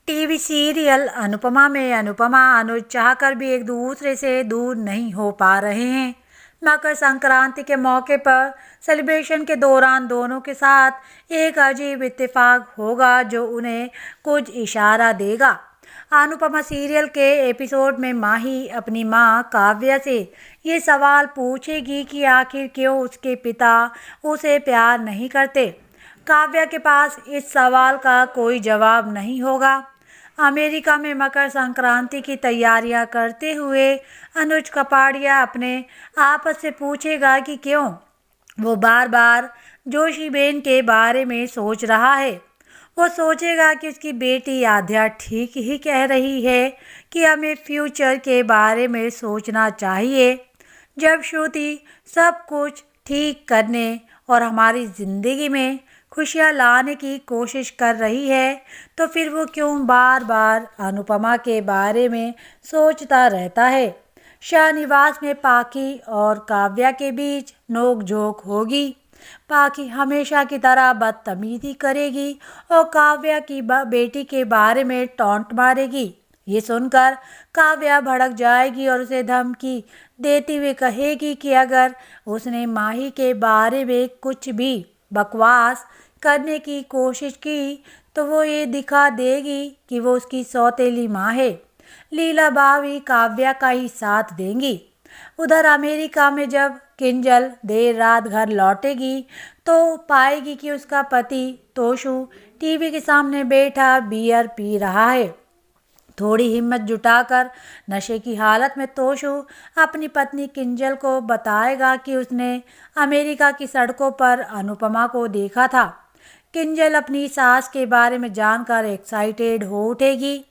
TV serial Anupama में अनुपमा अनुज चाहकर भी एक दूसरे से दूर नहीं हो पा रहे हैं। मकर संक्रांति के मौके पर सेलिब्रेशन के दौरान दोनों के साथ एक अजीब इत्तेफाक होगा जो उन्हें कुछ इशारा देगा। अनुपमा सीरियल के एपिसोड में माही अपनी मां काव्या से ये सवाल पूछेगी कि आखिर क्यों उसके पिता उसे प्यार नहीं करते। काव्या के पास इस सवाल का कोई जवाब नहीं होगा। अमेरिका में मकर संक्रांति की तैयारियां करते हुए अनुज कपाड़िया अपने आपस से पूछेगा कि क्यों वो बार बार जोशीबेन के बारे में सोच रहा है। वो सोचेगा कि उसकी बेटी आद्या ठीक ही कह रही है कि हमें फ्यूचर के बारे में सोचना चाहिए। जब श्रुति सब कुछ ठीक करने और हमारी ज़िंदगी में खुशियाँ लाने की कोशिश कर रही है तो फिर वो क्यों बार बार अनुपमा के बारे में सोचता रहता है। शाहनिवास में पाखी और काव्या के बीच नोक-झोंक होगी। पाखी हमेशा की तरह बदतमीजी करेगी और काव्या की बेटी के बारे में टॉन्ट मारेगी। ये सुनकर काव्या भड़क जाएगी और उसे धमकी देती हुए कहेगी कि अगर उसने माही के बारे में कुछ भी बकवास करने की कोशिश की तो वो ये दिखा देगी कि वो उसकी सौतेली माँ है। लीला भाभी काव्या का ही साथ देंगी। उधर अमेरिका में जब किंजल देर रात घर लौटेगी तो पाएगी कि उसका पति तोशु टीवी के सामने बैठा बियर पी रहा है। थोड़ी हिम्मत जुटाकर नशे की हालत में तोशु अपनी पत्नी किंजल को बताएगा कि उसने अमेरिका की सड़कों पर अनुपमा को देखा था। किंजल अपनी सास के बारे में जानकर एक्साइटेड हो उठेगी,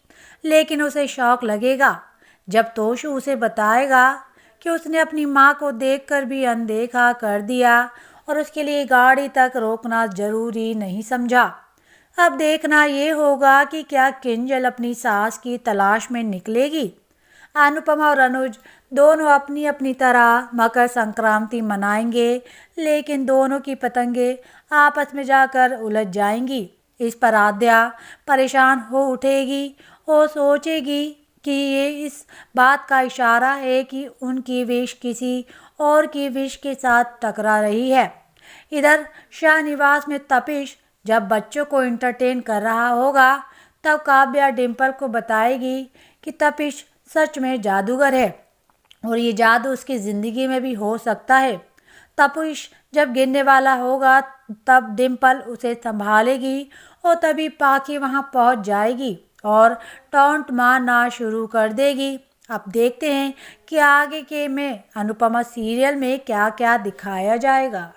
लेकिन उसे शौक लगेगा जब तोशु उसे बताएगा कि उसने अपनी माँ को देखकर भी अनदेखा कर दिया और उसके लिए गाड़ी तक रोकना जरूरी नहीं समझा। अब देखना ये होगा कि क्या किंजल अपनी सास की तलाश में निकलेगी। अनुपमा और अनुज दोनों अपनी अपनी तरह मकर संक्रांति मनाएंगे, लेकिन दोनों की पतंगें आपस में जाकर उलझ जाएंगी। इस पर आद्या परेशान हो उठेगी और सोचेगी कि ये इस बात का इशारा है कि उनकी विश किसी और की विश के साथ टकरा रही है। इधर शाहनिवास में तपिश जब बच्चों को एंटरटेन कर रहा होगा तब काव्या डिम्पल को बताएगी कि तपिश सच में जादूगर है और ये जादू उसकी ज़िंदगी में भी हो सकता है। तपिश जब गिरने वाला होगा तब डिम्पल उसे संभालेगी और तभी पाखी वहाँ पहुँच जाएगी और टॉन्ट मारना शुरू कर देगी। अब देखते हैं कि आगे के में अनुपमा सीरियल में क्या क्या दिखाया जाएगा।